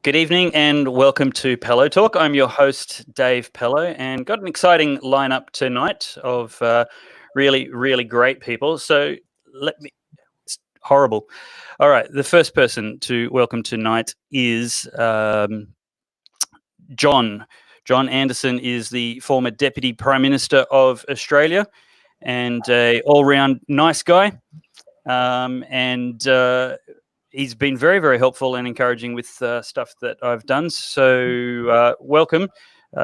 Good evening and welcome to Pellowe Talk. I'm your host, Dave Pellowe, and got an exciting lineup tonight of really, really great people. So it's horrible. All right, the first person to welcome tonight is John. John Anderson is the former Deputy Prime Minister of Australia and an all-round nice guy. He's been very, very helpful and encouraging with stuff that I've done. So welcome,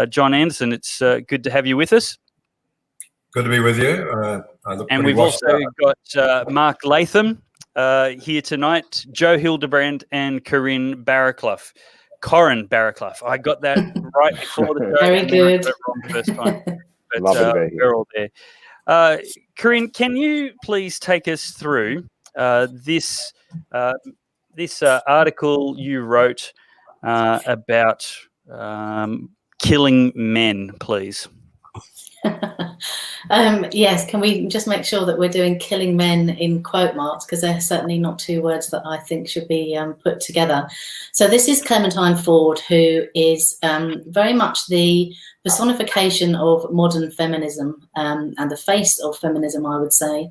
John Anderson. It's good to have you with us. Good to be with you. And we've also got Mark Latham here tonight, Joe Hildebrand and Corrine Barraclough. Corrine Barraclough. I got that right before the show. Very good. I got it wrong the first time. But Lovely to be here. we're all there. Corrine, can you please take us through this article you wrote about killing men, please? Yes, can we just make sure that we're doing killing men in quote marks, because they're certainly not two words that I think should be put together. So this is Clementine Ford, who is very much the personification of modern feminism and the face of feminism, I would say,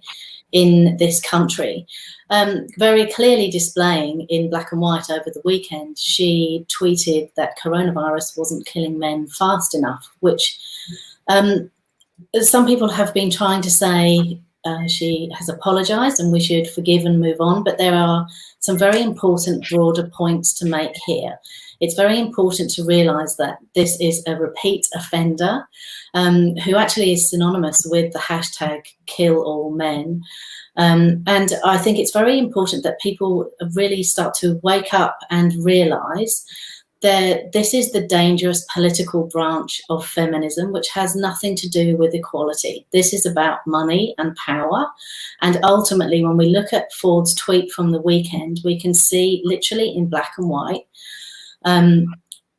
in this country. Very clearly displaying in black and white over the weekend, she tweeted that coronavirus wasn't killing men fast enough, which some people have been trying to say she has apologised and we should forgive and move on, but there are some very important broader points to make here. It's very important to realise that this is a repeat offender who actually is synonymous with the hashtag #KillAllMen. And I think it's very important that people really start to wake up and realise that this is the dangerous political branch of feminism, which has nothing to do with equality. This is about money and power. And ultimately, when we look at Ford's tweet from the weekend, we can see literally in black and white,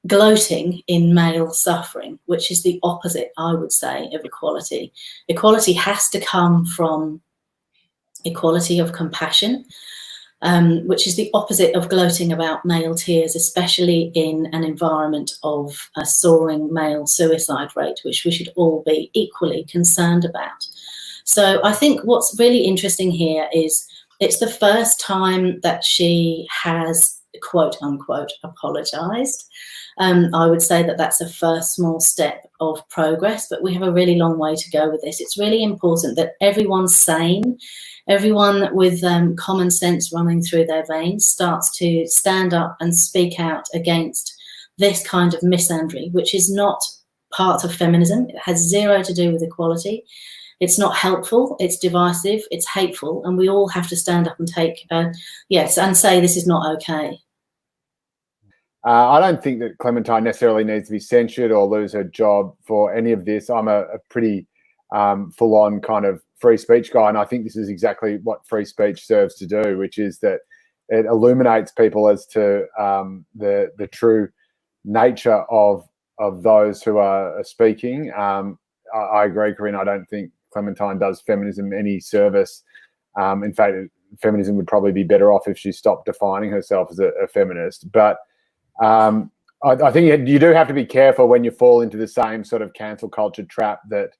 gloating in male suffering, which is the opposite, I would say, of equality. Equality has to come from equality of compassion, which is the opposite of gloating about male tears, especially in an environment of a soaring male suicide rate, which we should all be equally concerned about. So I think what's really interesting here is it's the first time that she has, quote unquote, apologised. I would say that that's a first small step of progress, but we have a really long way to go with this. It's really important that everyone's sane, everyone with common sense running through their veins starts to stand up and speak out against this kind of misandry, which is not part of feminism. It has zero to do with equality. It's not helpful, it's divisive, it's hateful, and we all have to stand up and take, yes, and say this is not okay. I don't think that Clementine necessarily needs to be censured or lose her job for any of this. I'm a pretty full-on kind of free speech guy, and I think this is exactly what free speech serves to do, which is that it illuminates people as to the true nature of those who are speaking. I agree, Corrine. I don't think Clementine does feminism any service. In fact, feminism would probably be better off if she stopped defining herself as a feminist. But I think you do have to be careful when you fall into the same sort of cancel culture trap that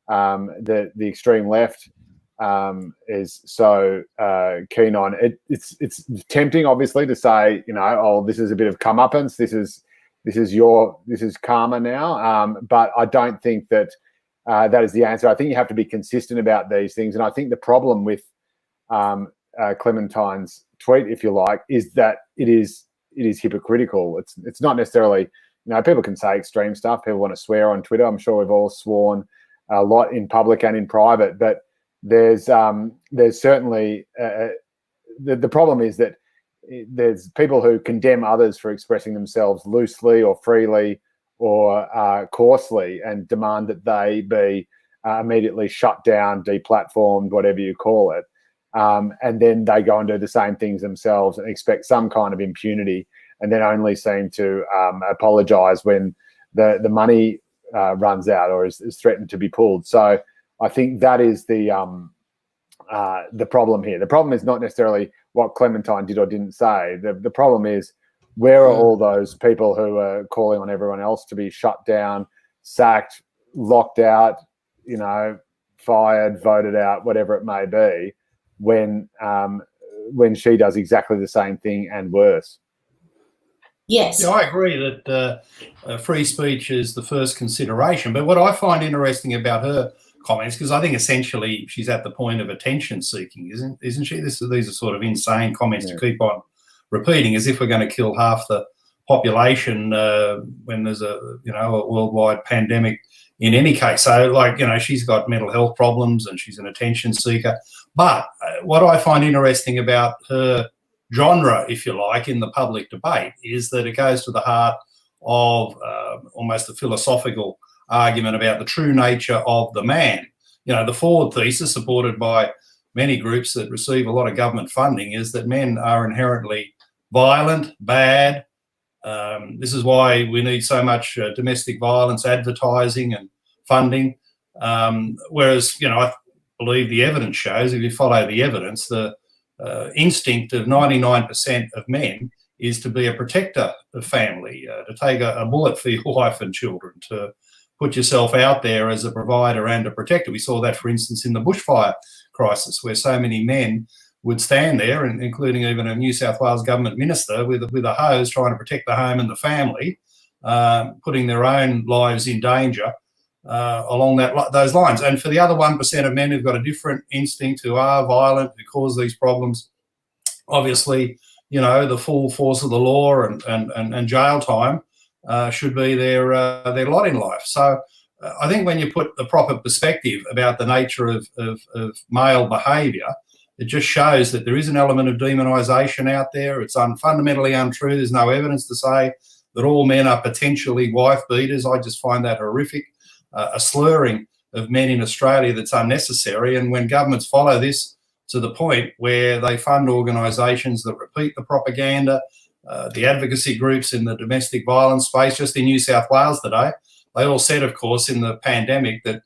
the extreme left is so keen on. It's tempting, obviously, to say, you know, oh, this is a bit of comeuppance. This is karma now. But I don't think that that is the answer. I think you have to be consistent about these things. And I think the problem with Clementine's tweet, if you like, is that it is hypocritical. It's not necessarily, you know, people can say extreme stuff. People want to swear on Twitter. I'm sure we've all sworn a lot in public and in private, but there's certainly the problem is that there's people who condemn others for expressing themselves loosely or freely or coarsely and demand that they be immediately shut down, deplatformed, whatever you call it. And then they go and do the same things themselves and expect some kind of impunity, and then only seem to apologise when the money runs out or is threatened to be pulled. So I think that is the problem here. The problem is not necessarily what Clementine did or didn't say. The problem is Where are all those people who are calling on everyone else to be shut down, sacked, locked out, you know, fired, voted out, whatever it may be, when she does exactly the same thing and worse? Yes. Yeah, I agree that free speech is the first consideration. But what I find interesting about her comments, because I think essentially she's at the point of attention seeking, isn't she? These are sort of insane comments to keep on repeating, as if we're going to kill half the population when there's a worldwide pandemic in any case. So, like, you know, she's got mental health problems and she's an attention seeker. But what I find interesting about her genre, if you like, in the public debate is that it goes to the heart of almost a philosophical argument about the true nature of the man. You know, the Ford thesis, supported by many groups that receive a lot of government funding, is that men are inherently violent, bad. This is why we need so much domestic violence advertising and funding. Whereas, you know, I believe the evidence shows, if you follow the evidence, the instinct of 99% of men is to be a protector of family, to take a bullet for your wife and children, to put yourself out there as a provider and a protector. We saw that, for instance, in the bushfire crisis, where so many men would stand there, and including even a New South Wales government minister with a hose trying to protect the home and the family, putting their own lives in danger along those lines. And for the other 1% of men who've got a different instinct, who are violent, who cause these problems, obviously, you know, the full force of the law and jail time should be their lot in life. So I think when you put the proper perspective about the nature of male behaviour, it just shows that there is an element of demonisation out there. It's fundamentally untrue. There's no evidence to say that all men are potentially wife beaters. I just find that horrific. A slurring of men in Australia that's unnecessary. And when governments follow this to the point where they fund organisations that repeat the propaganda, the advocacy groups in the domestic violence space, just in New South Wales today, they all said, of course, in the pandemic that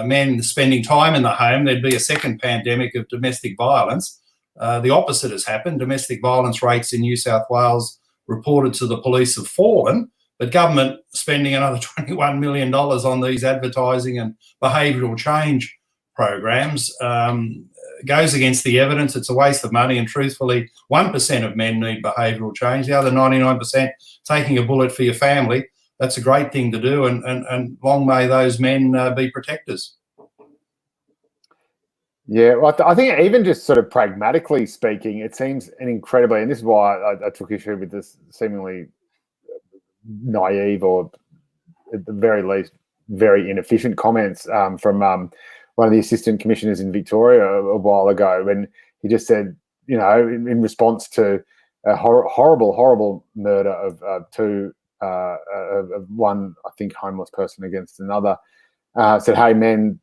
men spending time in the home, there'd be a second pandemic of domestic violence. The opposite has happened. Domestic violence rates in New South Wales reported to the police have fallen, but government spending another $21 million on these advertising and behavioural change programs goes against the evidence. It's a waste of money, and truthfully, 1% of men need behavioural change. The other 99% taking a bullet for your family. That's a great thing to do, and long may those men be protectors. Yeah, well, I think even just sort of pragmatically speaking, it seems an incredibly, and this is why I took issue with this seemingly naive, or at the very least very inefficient comments from one of the assistant commissioners in Victoria a while ago, when he just said, you know, in response to a horrible murder of one, I think, homeless person against another, said, "Hey, men,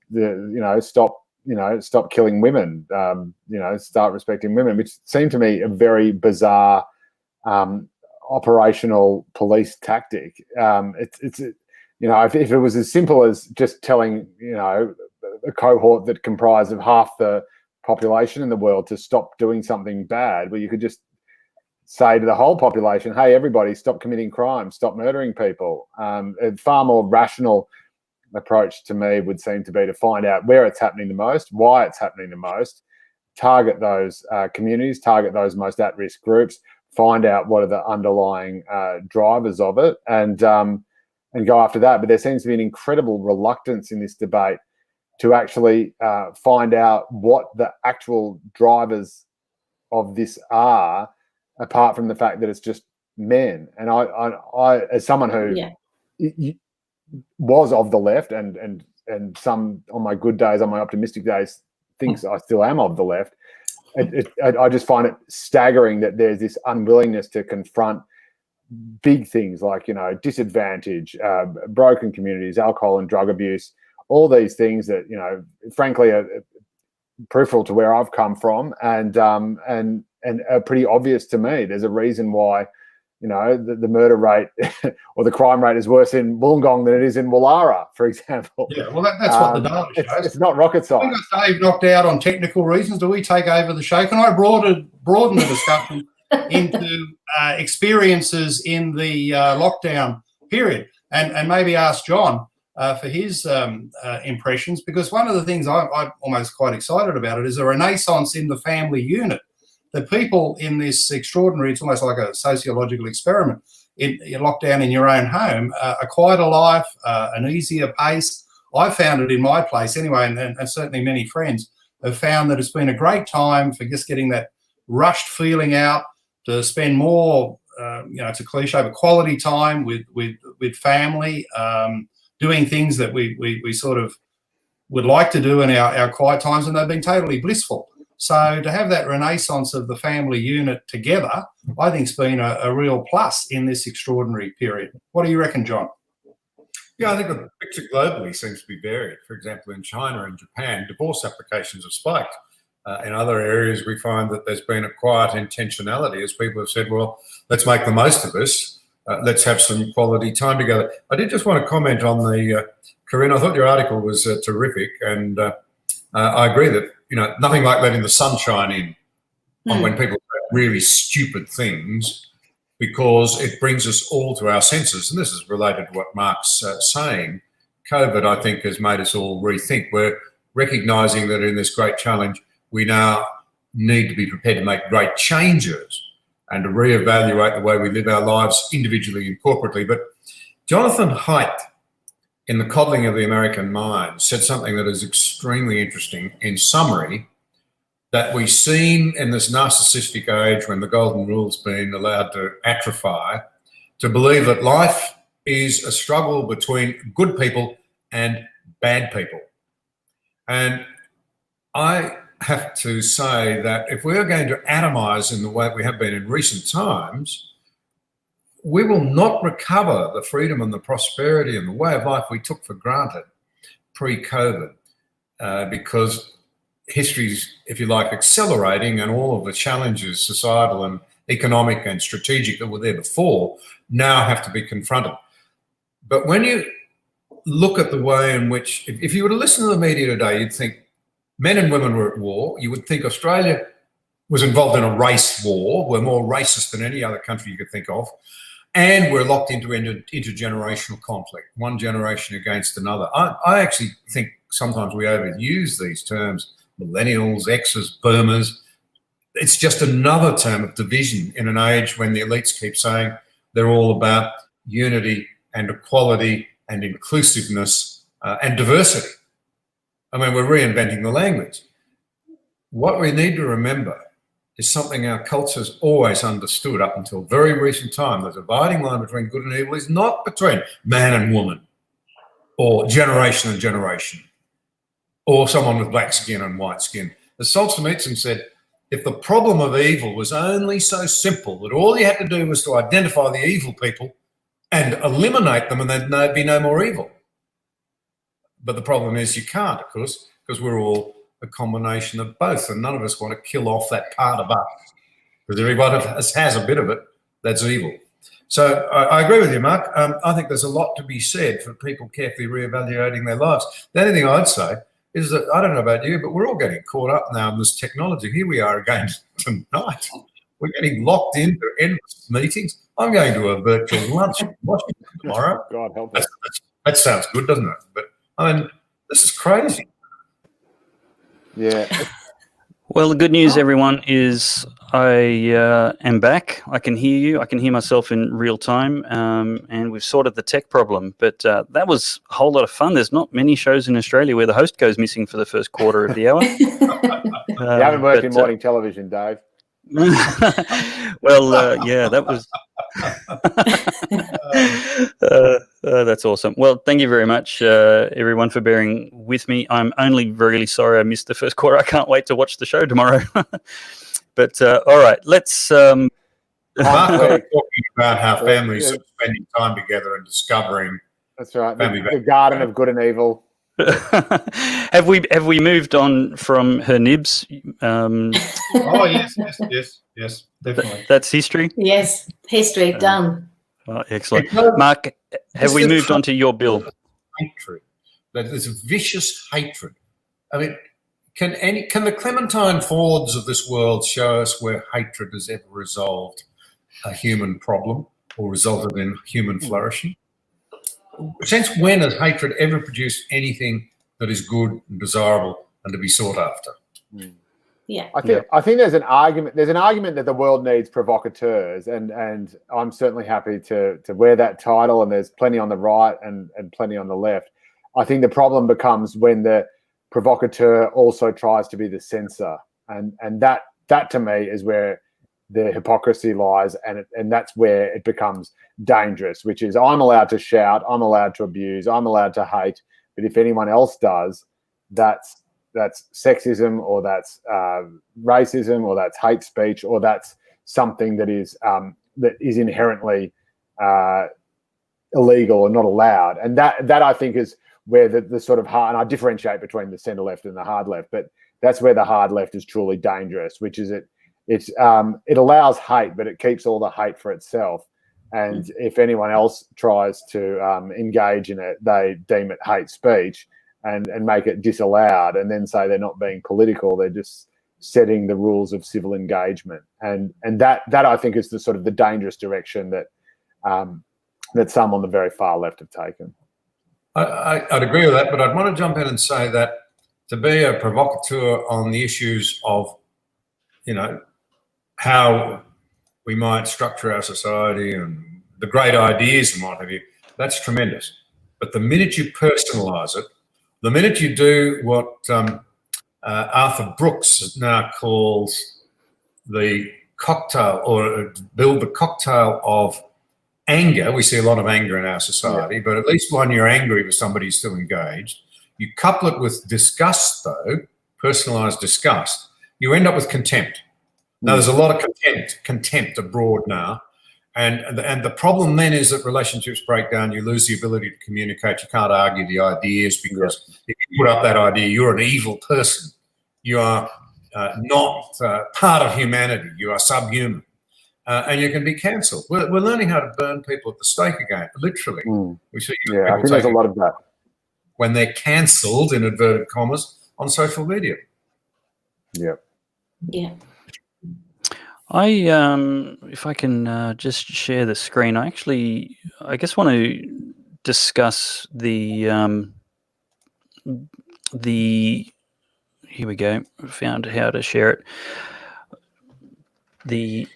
stop killing women. Start respecting women," which seemed to me a very bizarre operational police tactic. If it was as simple as just telling, a cohort that comprised of half the population in the world to stop doing something bad, where you could just say to the whole population, "Hey, everybody, stop committing crime, stop murdering people." A far more rational approach to me would seem to be to find out where it's happening the most, why it's happening the most, target those communities, target those most at-risk groups, find out what are the underlying drivers of it, and go after that. But there seems to be an incredible reluctance in this debate to actually find out what the actual drivers of this are, apart from the fact that it's just men. And I as someone who was of the left, and some on my good days, on my optimistic days, thinks I still am of the left, I just find it staggering that there's this unwillingness to confront big things like, disadvantage, broken communities, alcohol and drug abuse, all these things that, frankly, are peripheral to where I've come from, and are pretty obvious to me. There's a reason why, the murder rate or the crime rate is worse in Wollongong than it is in Wallara, for example. Yeah, well, that's what the data shows. It's not rocket science. We got Dave knocked out on technical reasons. Do we take over the show? Can I broaden the discussion into experiences in the lockdown period, and maybe ask John for his impressions, because one of the things I'm almost quite excited about it is a renaissance in the family unit. The people in this extraordinary, it's almost like a sociological experiment, in lockdown in your own home, a quieter life, an easier pace. I found it in my place anyway, and certainly many friends have found that it's been a great time for just getting that rushed feeling out, to spend more, it's a cliche, but quality time with family, doing things that we sort of would like to do in our quiet times, and they've been totally blissful. So to have that renaissance of the family unit together, I think has been a real plus in this extraordinary period. What do you reckon, John? Yeah, I think the picture globally seems to be varied. For example, in China and Japan, divorce applications have spiked. In other areas, we find that there's been a quiet intentionality as people have said, well, let's make the most of this. Let's have some quality time together. I did just want to comment on the, Corrine, I thought your article was terrific. And I agree that, nothing like letting the sunshine in on when people do really stupid things, because it brings us all to our senses. And this is related to what Mark's saying. COVID, I think, has made us all rethink. We're recognising that in this great challenge, we now need to be prepared to make great changes and to reevaluate the way we live our lives individually and corporately. But Jonathan Haidt, in The Coddling of the American Mind, said something that is extremely interesting. In summary, that we seem in this narcissistic age when the golden rule's been allowed to atrophy, to believe that life is a struggle between good people and bad people. And I have to say that if we're going to atomise in the way we have been in recent times, we will not recover the freedom and the prosperity and the way of life we took for granted pre-COVID, because history's, if you like, accelerating, and all of the challenges, societal and economic and strategic, that were there before now have to be confronted. But when you look at the way in which, if you were to listen to the media today, you'd think men and women were at war. You would think Australia was involved in a race war. We're more racist than any other country you could think of. And we're locked into intergenerational conflict, one generation against another. I actually think sometimes we overuse these terms, millennials, X's, boomers. It's just another term of division in an age when the elites keep saying they're all about unity and equality and inclusiveness and diversity. I mean, we're reinventing the language. What we need to remember is something our culture's always understood up until very recent time. The dividing line between good and evil is not between man and woman, or generation and generation, or someone with black skin and white skin. As Solzhenitsyn said, if the problem of evil was only so simple that all you had to do was to identify the evil people and eliminate them, and there'd be no more evil. But the problem is you can't, of course, because we're all a combination of both, and none of us want to kill off that part of us, because everybody has a bit of it that's evil. So I agree with you, Mark. I think there's a lot to be said for people carefully reevaluating their lives. The only thing I'd say is that, I don't know about you, but we're all getting caught up now in this technology. Here we are again tonight. We're getting locked into endless meetings. I'm going to a virtual lunch in Washington tomorrow. God help us. That sounds good, doesn't it? But I mean, this is crazy. Yeah. Well, the good news, everyone, is I am back. I can hear you. I can hear myself in real time, and we've sorted the tech problem. But that was a whole lot of fun. There's not many shows in Australia where the host goes missing for the first quarter of the hour. You haven't worked in morning television, Dave. Well, yeah, that was that's awesome. Well, thank you very much, everyone, for bearing with me. I'm only really sorry I missed the first quarter. I can't wait to watch the show tomorrow. But all right, let's Mark was talking about how families are spending time together and discovering. That's right. The garden of good and evil. Have we moved on from her nibs? Oh yes, definitely. That's history. Yes, history done. Oh, excellent, Mark. Have we moved on to your bill? Hatred. There's a vicious hatred. I mean, can the Clementine Fords of this world show us where hatred has ever resolved a human problem or resulted in human flourishing? Since when has hatred ever produced anything that is good and desirable and to be sought after? Yeah, I think there's an argument. There's an argument that the world needs provocateurs, and I'm certainly happy to wear that title. And there's plenty on the right and plenty on the left. I think the problem becomes when the provocateur also tries to be the censor, and that to me is where the hypocrisy lies, and that's where it becomes dangerous. Which is, I'm allowed to shout, I'm allowed to abuse, I'm allowed to hate, but if anyone else does, that's sexism, or that's racism, or that's hate speech, or that's something that is inherently illegal or not allowed. And that I think is where the sort of hard, and I differentiate between the centre left and the hard left, but that's where the hard left is truly dangerous, which is it allows hate, but it keeps all the hate for itself. And if anyone else tries to engage in it, they deem it hate speech and make it disallowed, and then say they're not being political. They're just setting the rules of civil engagement. And that I think is the sort of the dangerous direction that some on the very far left have taken. I'd agree with that, but I'd want to jump in and say that to be a provocateur on the issues of, how we might structure our society and the great ideas and what have you, that's tremendous. But the minute you personalise it, the minute you do what Arthur Brooks now calls the cocktail, or build the cocktail of anger. We see a lot of anger in our society, but at least when you're angry with somebody who's still engaged, you couple it with disgust, though, personalised disgust, you end up with contempt. Now, there's a lot of contempt abroad now. And the problem then is that relationships break down. You lose the ability to communicate. You can't argue the ideas, because if you put up that idea, you're an evil person. You are not part of humanity. You are subhuman. And you can be cancelled. We're learning how to burn people at the stake again, literally. We see I think there's a lot of that. When they're cancelled, in inverted commas, on social media. Yeah. If I can just share the screen, I guess want to discuss the here we go. Found how to share it. The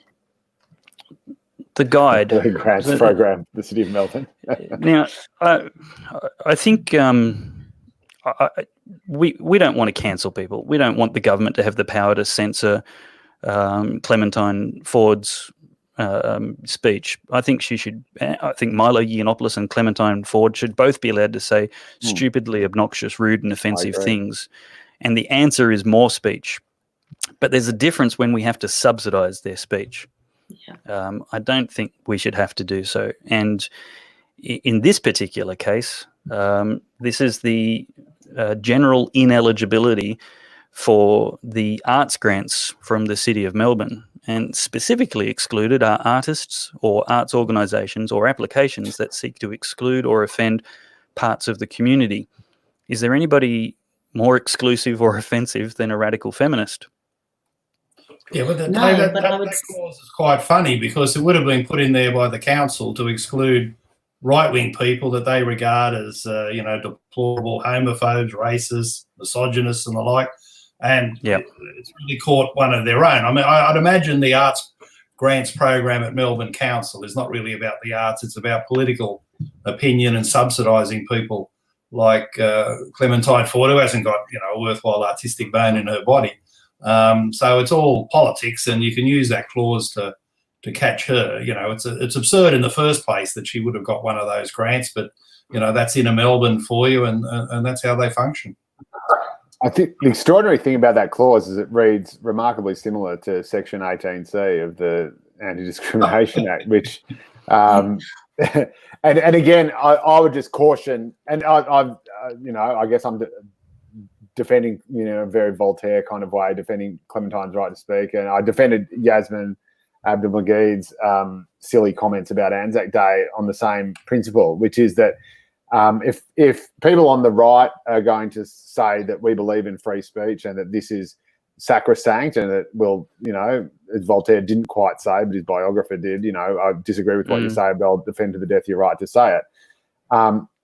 guide. The grants program, the City of Melbourne. Now, I think we don't want to cancel people. We don't want the government to have the power to censor Clementine Ford's speech. I think Milo Yiannopoulos and Clementine Ford should both be allowed to say stupidly obnoxious, rude and offensive things. And the answer is more speech. But there's a difference when we have to subsidise their speech. I don't think we should have to do so. And in this particular case, this is the general ineligibility for the arts grants from the City of Melbourne, and specifically excluded are artists or arts organisations or applications that seek to exclude or offend parts of the community. Is there anybody more exclusive or offensive than a radical feminist? Yeah, but that clause is quite funny, because it would have been put in there by the council to exclude right-wing people that they regard as, deplorable homophobes, racists, misogynists and the like. And it's really caught one of their own. I mean, I'd imagine the arts grants program at Melbourne Council is not really about the arts. It's about political opinion and subsidising people like Clementine Ford, who hasn't got, a worthwhile artistic bone in her body. So it's all politics, and you can use that clause to catch her. It's absurd in the first place that she would have got one of those grants, but, that's inner Melbourne for you, and that's how they function. I think the extraordinary thing about that clause is it reads remarkably similar to Section 18C of the Anti-Discrimination Act, which, and again, I would just caution, and I guess I'm defending, a very Voltaire kind of way, defending Clementine's right to speak, and I defended Yasmin Abdul-Mageed's silly comments about Anzac Day on the same principle, which is that If people on the right are going to say that we believe in free speech and that this is sacrosanct and that will, as Voltaire didn't quite say, but his biographer did, I disagree with what you say, but I'll defend to the death your right to say it.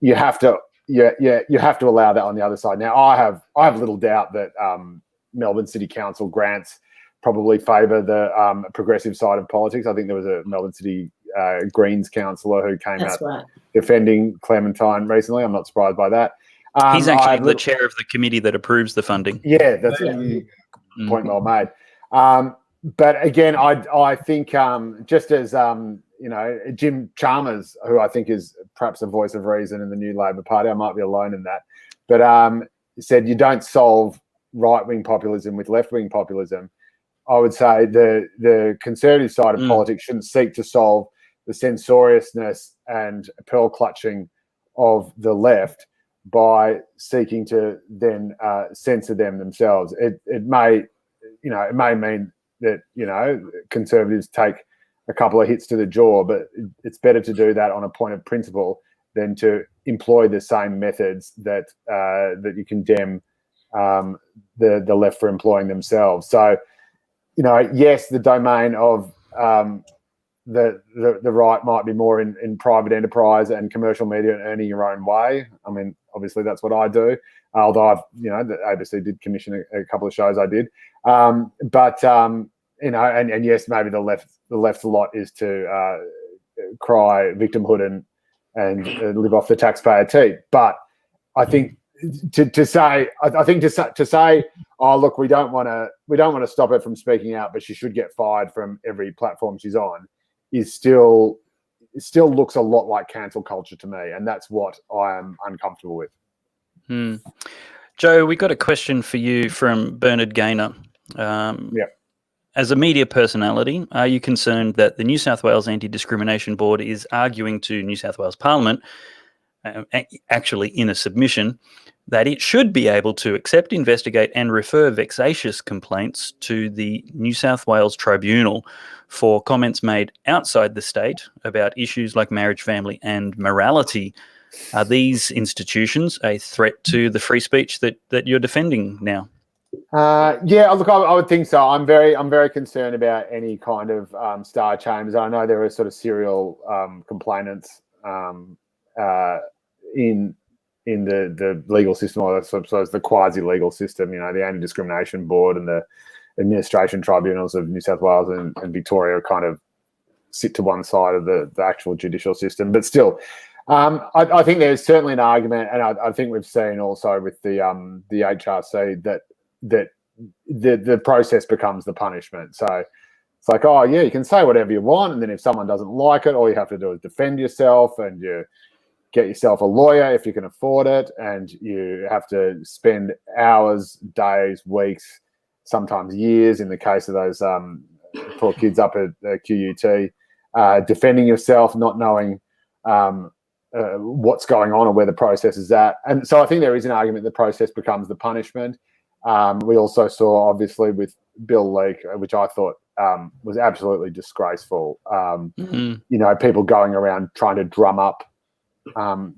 You have to, you have to allow that on the other side. Now, I have little doubt that Melbourne City Council grants probably favour the progressive side of politics. I think there was a Melbourne City Greens councillor who came out defending Clementine recently. I'm not surprised by that. He's actually the chair of the committee that approves the funding. Yeah, that's a point well made. But again, I think just as Jim Chalmers, who I think is perhaps a voice of reason in the new Labor Party, I might be alone in that, but said you don't solve right-wing populism with left-wing populism. I would say the conservative side of politics shouldn't seek to solve the censoriousness and pearl clutching of the left by seeking to then censor them themselves. It may mean that conservatives take a couple of hits to the jaw, but it's better to do that on a point of principle than to employ the same methods that you condemn the left for employing themselves. So, yes, the domain of the right might be more in private enterprise and commercial media and earning your own way. I mean, obviously that's what I do. Although the ABC did commission a couple of shows I did. And yes, maybe the left's lot is to cry victimhood and live off the taxpayer teat. But I think to say, oh look, we don't want to stop her from speaking out, but she should get fired from every platform she's on, still looks a lot like cancel culture to me, and that's what I am uncomfortable with. Joe, we got a question for you from Bernard Gaynor. As a media personality, are you concerned that the New South Wales Anti-Discrimination Board is arguing to New South Wales Parliament, actually in a submission, that it should be able to accept, investigate and refer vexatious complaints to the New South Wales Tribunal for comments made outside the state about issues like marriage, family and morality? Are these institutions a threat to the free speech that you're defending now? Look, I would think so. I'm very concerned about any kind of star chambers. I know there are sort of serial complainants in the legal system, or so the quasi-legal system. The Anti-Discrimination Board and the administration tribunals of New South Wales and Victoria kind of sit to one side of the actual judicial system. But still, I think there's certainly an argument, and I think we've seen also with the HRC that the process becomes the punishment. So it's like, oh yeah, you can say whatever you want, and then if someone doesn't like it, all you have to do is defend yourself, and you get yourself a lawyer if you can afford it, and you have to spend hours, days, weeks, sometimes years in the case of those poor kids up at QUT, defending yourself, not knowing what's going on or where the process is at. And so I think there is an argument the process becomes the punishment. We also saw, obviously, with Bill Leak, which I thought was absolutely disgraceful, people going around trying to drum up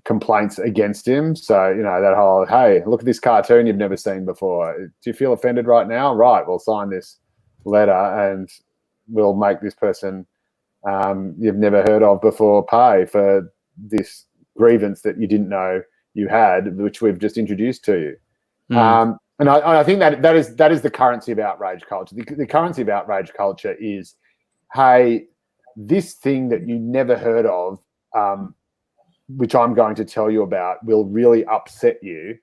complaints against him. So, that whole, hey, look at this cartoon you've never seen before. Do you feel offended right now? Right, we'll sign this letter and we'll make this person you've never heard of before pay for this grievance that you didn't know you had, which we've just introduced to you. And I think that is the currency of outrage culture. The currency of outrage culture is, hey, this thing that you never heard of, which I'm going to tell you about, will really upset you.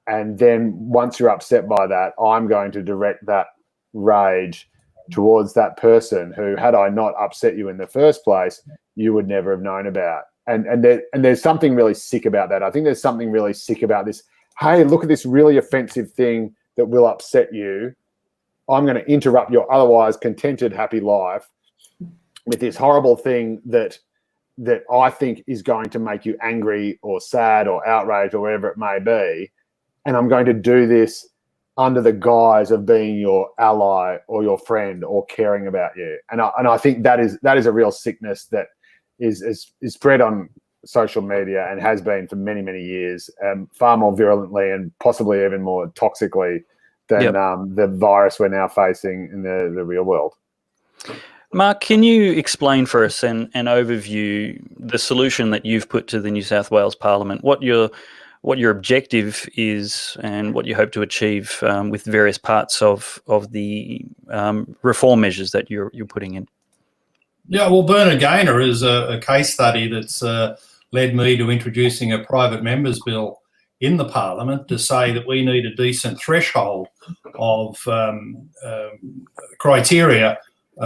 And then once you're upset by that, I'm going to direct that rage towards that person who, had I not upset you in the first place, you would never have known about. And there's something really sick about that. I think there's something really sick about this. Hey, look at this really offensive thing that will upset you. I'm going to interrupt your otherwise contented, happy life with this horrible thing that I think is going to make you angry or sad or outraged or whatever it may be. And I'm going to do this under the guise of being your ally or your friend or caring about you. And I think that is a real sickness that is spread on social media and has been for many, many years, far more virulently and possibly even more toxically than the virus we're now facing in the real world. Mark, can you explain for us and overview the solution that you've put to the New South Wales Parliament, what your objective is and what you hope to achieve with various parts of the reform measures that you're putting in? Yeah, well, Bernard Gaynor is a case study that's led me to introducing a private members bill in the Parliament to say that we need a decent threshold of criteria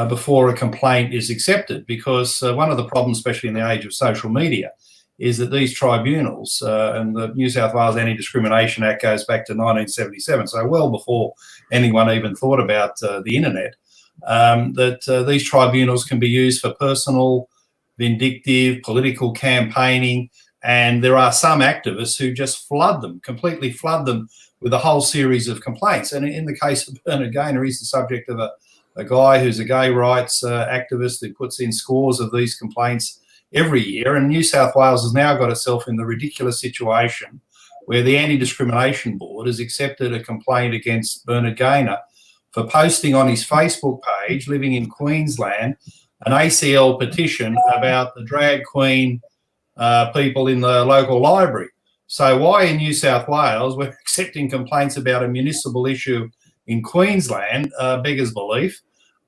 before a complaint is accepted, because one of the problems, especially in the age of social media, is that these tribunals, and the New South Wales Anti-Discrimination Act goes back to 1977, so well before anyone even thought about the internet, that these tribunals can be used for personal, vindictive, political campaigning, and there are some activists who just completely flood them with a whole series of complaints. And in the case of Bernard Gaynor, he's the subject of a guy who's a gay rights activist who puts in scores of these complaints every year. And New South Wales has now got itself in the ridiculous situation where the Anti-Discrimination Board has accepted a complaint against Bernard Gaynor for posting on his Facebook page, living in Queensland, an ACL petition about the drag queen people in the local library. So why in New South Wales we're accepting complaints about a municipal issue in Queensland beggars belief.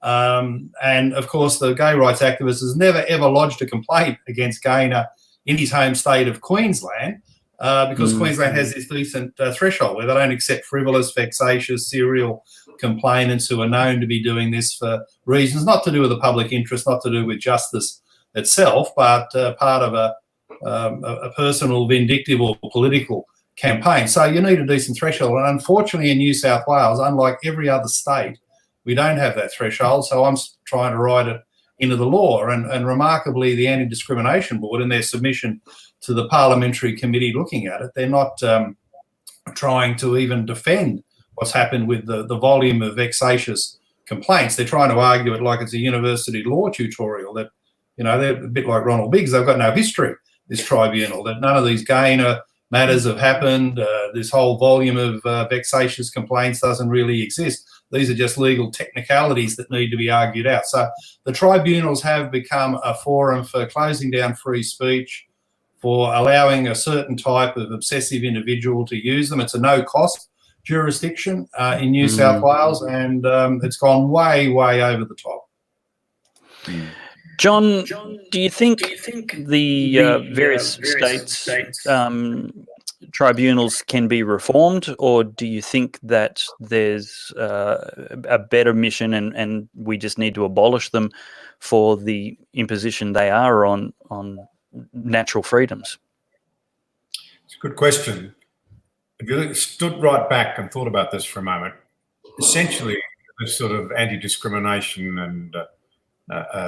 And of course, the gay rights activist has never ever lodged a complaint against Gaynor in his home state of Queensland because Queensland has this decent threshold where they don't accept frivolous, vexatious, serial complainants who are known to be doing this for reasons not to do with the public interest, not to do with justice itself, but part of a personal, vindictive or political campaign. So you need a decent threshold. And unfortunately in New South Wales, unlike every other state, we don't have that threshold. So I'm trying to write it into the law. And remarkably, the Anti-Discrimination Board, in their submission to the parliamentary committee looking at it, they're not trying to even defend what's happened with the volume of vexatious complaints. They're trying to argue it like it's a university law tutorial, that, you know, they're a bit like Ronald Biggs. They've got no history, this tribunal, that none of these Gaynor matters have happened. This whole volume of vexatious complaints doesn't really exist. These are just legal technicalities that need to be argued out. So the tribunals have become a forum for closing down free speech, for allowing a certain type of obsessive individual to use them. It's a no-cost jurisdiction in New South Wales, and it's gone way, way over the top. John, do you think the various states tribunals can be reformed, or do you think that there's a better mission and we just need to abolish them for the imposition they are on natural freedoms? It's a good question. If you stood right back and thought about this for a moment, essentially this sort of anti-discrimination and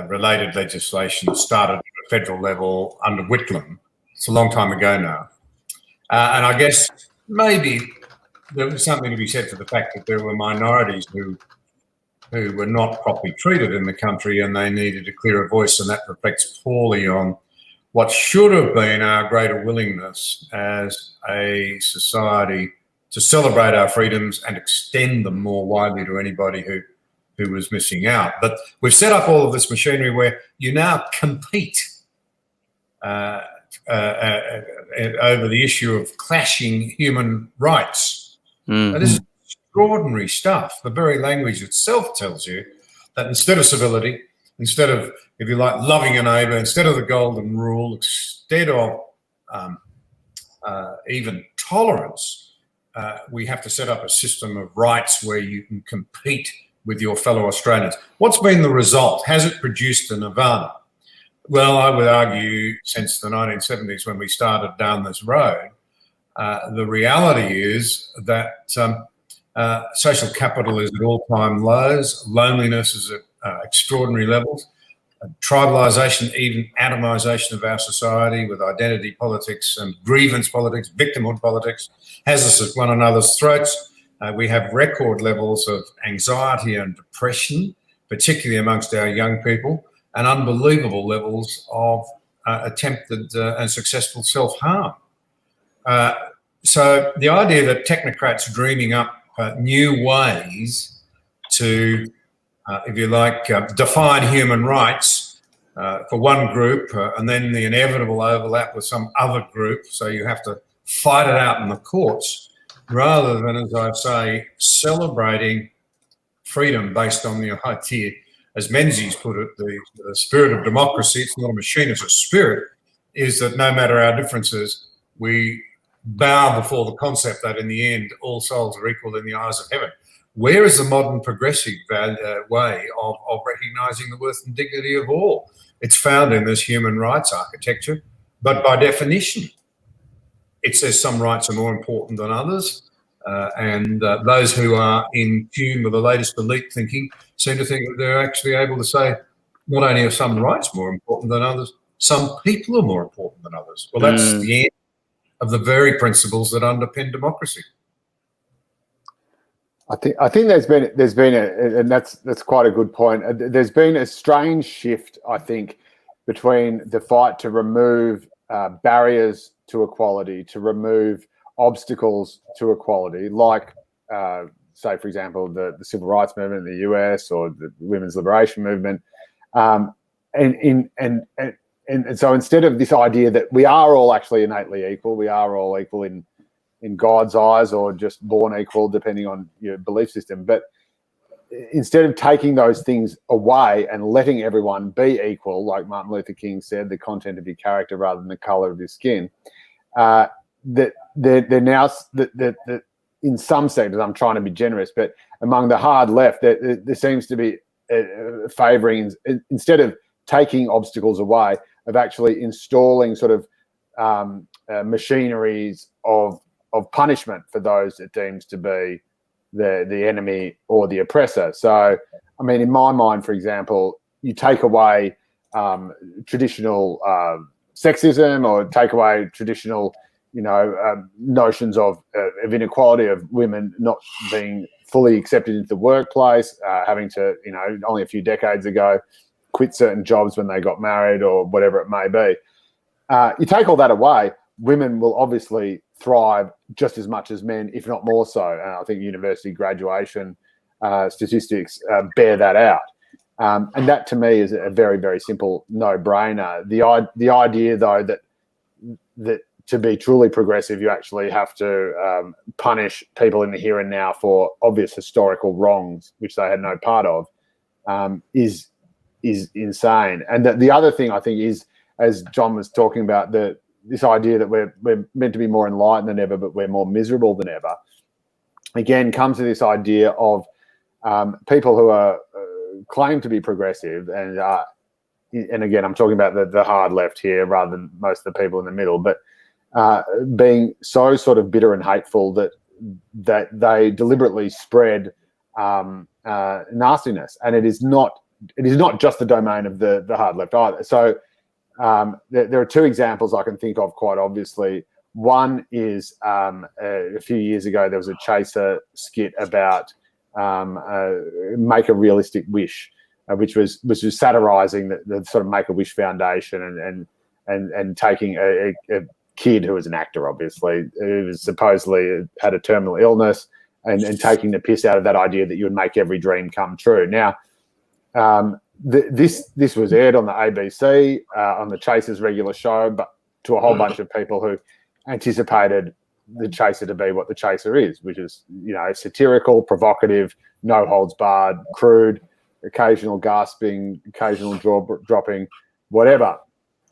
related legislation started at a federal level under Whitlam. It's a long time ago now. And I guess maybe there was something to be said for the fact that there were minorities who were not properly treated in the country, and they needed a clearer voice, and that reflects poorly on what should have been our greater willingness as a society to celebrate our freedoms and extend them more widely to anybody who was missing out. But we've set up all of this machinery where you now compete over the issue of clashing human rights. Now, this is extraordinary stuff. The very language itself tells you that instead of civility, instead of, if you like, loving a neighbour, instead of the golden rule, instead of even tolerance, we have to set up a system of rights where you can compete with your fellow Australians. What's been the result? Has it produced a nirvana? Well, I would argue since the 1970s when we started down this road, the reality is that social capital is at all-time lows, loneliness is at extraordinary levels, tribalisation, even atomisation of our society with identity politics and grievance politics, victimhood politics, has us at one another's throats. We have record levels of anxiety and depression, particularly amongst our young people, and unbelievable levels of attempted and successful self-harm. So the idea that technocrats dreaming up new ways to, if you like, define human rights for one group and then the inevitable overlap with some other group, so you have to fight it out in the courts, rather than, as I say, celebrating freedom based on the idea, as Menzies put it, the spirit of democracy, it's not a machine, it's a spirit, is that no matter our differences, we bow before the concept that in the end, all souls are equal in the eyes of heaven. Where is the modern progressive way of recognising the worth and dignity of all? It's found in this human rights architecture, but by definition, it says some rights are more important than others. And those who are in tune with the latest elite thinking seem to think that they're actually able to say not only are some rights more important than others, some people are more important than others. Well, that's the end of the very principles that underpin democracy. I think there's been and that's quite a good point. There's been a strange shift, I think, between the fight to remove barriers to equality, to remove obstacles to equality, like say, for example, the civil rights movement in the US or the women's liberation movement, and so instead of this idea that we are all actually innately equal, we are all equal in God's eyes, or just born equal depending on your belief system, but instead of taking those things away and letting everyone be equal, like Martin Luther King said, the content of your character rather than the color of your skin, that they're now that in some sectors, I'm trying to be generous, but among the hard left, there seems to be favouring, instead of taking obstacles away, of actually installing sort of machineries of punishment for those it deems to be the enemy or the oppressor. So, I mean, in my mind, for example, you take away traditional sexism, or take away traditional, notions of inequality, of women not being fully accepted into the workplace, having to, only a few decades ago, quit certain jobs when they got married or whatever it may be. You take all that away, women will obviously thrive just as much as men, if not more so. And I think university graduation statistics bear that out. And that, to me, is a very, very simple no-brainer. The idea, though, that to be truly progressive, you actually have to punish people in the here and now for obvious historical wrongs, which they had no part of, is insane. And the other thing, I think, is, as John was talking about, this idea that we're meant to be more enlightened than ever, but we're more miserable than ever, again, comes to this idea of people who are claim to be progressive, and again, I'm talking about the hard left here rather than most of the people in the middle, but being so sort of bitter and hateful that they deliberately spread nastiness, and it is not just the domain of the hard left either. So there are two examples I can think of quite obviously. One is a few years ago there was a Chaser skit about Make a Realistic Wish, which was satirising the sort of Make-A-Wish Foundation and taking a kid who was an actor, obviously, who was supposedly had a terminal illness, and taking the piss out of that idea that you would make every dream come true. Now, this was aired on the ABC, on the Chaser's regular show, but to a whole bunch of people who anticipated the Chaser to be what the Chaser is, which is, satirical, provocative, no holds barred, crude, occasional gasping, occasional jaw dropping, whatever.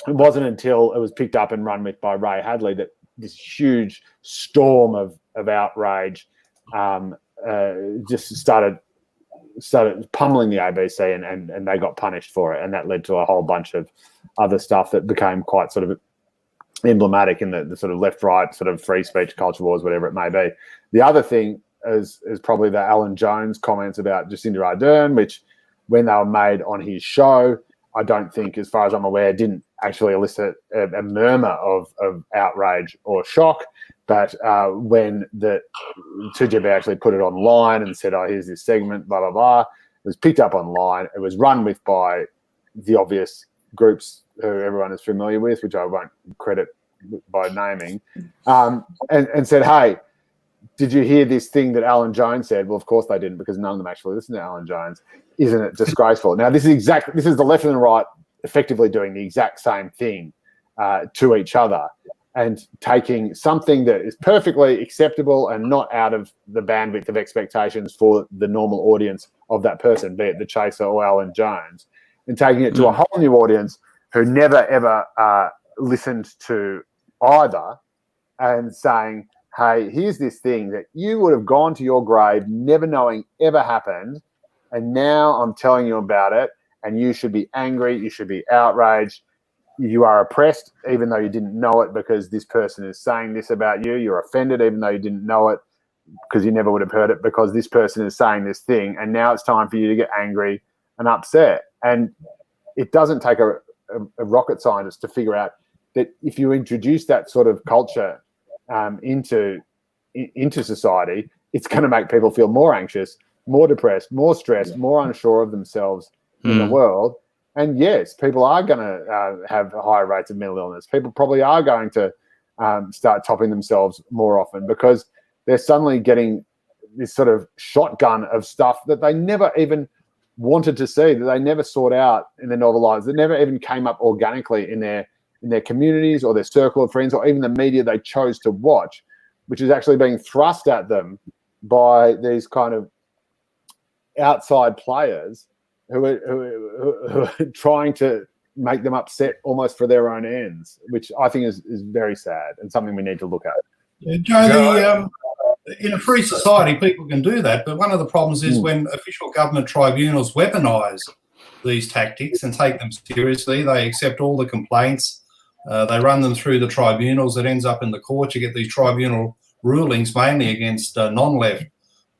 It wasn't until it was picked up and run with by Ray Hadley that this huge storm of outrage just started pummeling the ABC, and they got punished for it, and that led to a whole bunch of other stuff that became quite sort of emblematic in the sort of left-right sort of free speech culture wars, whatever it may be. The other thing is probably the Alan Jones comments about Jacinda Ardern, which when they were made on his show, I don't think, as far as I'm aware, didn't actually elicit a murmur of outrage or shock. But when the 2GB actually put it online and said, here's this segment, blah, blah, blah, it was picked up online. It was run with by the obvious groups who everyone is familiar with, which I won't credit by naming, and said, "Hey, did you hear this thing that Alan Jones said?" Well, of course they didn't, because none of them actually listen to Alan Jones. Isn't it disgraceful? Now, this is the left and the right effectively doing the exact same thing to each other, and taking something that is perfectly acceptable and not out of the bandwidth of expectations for the normal audience of that person, be it the Chaser or Alan Jones, and taking it to a whole new audience who never, ever listened to either, and saying, hey, here's this thing that you would have gone to your grave never knowing ever happened, and now I'm telling you about it, and you should be angry, you should be outraged, you are oppressed even though you didn't know it because this person is saying this about you, you're offended even though you didn't know it because you never would have heard it because this person is saying this thing, and now it's time for you to get angry and upset. And it doesn't take a rocket scientist to figure out that if you introduce that sort of culture into society, it's going to make people feel more anxious, more depressed, more stressed, more unsure of themselves in the world. And yes, people are going to have higher rates of mental illness. People probably are going to start topping themselves more often because they're suddenly getting this sort of shotgun of stuff that they never even wanted to see, that they never sought out in their novel lives, that never even came up organically in their communities or their circle of friends or even the media they chose to watch, which is actually being thrust at them by these kind of outside players who are trying to make them upset almost for their own ends, which I think is very sad and something we need to look at. Yeah, Joe, in a free society, people can do that, but one of the problems is when official government tribunals weaponise these tactics and take them seriously. They accept all the complaints, they run them through the tribunals. It ends up in the court. You get these tribunal rulings mainly against non-left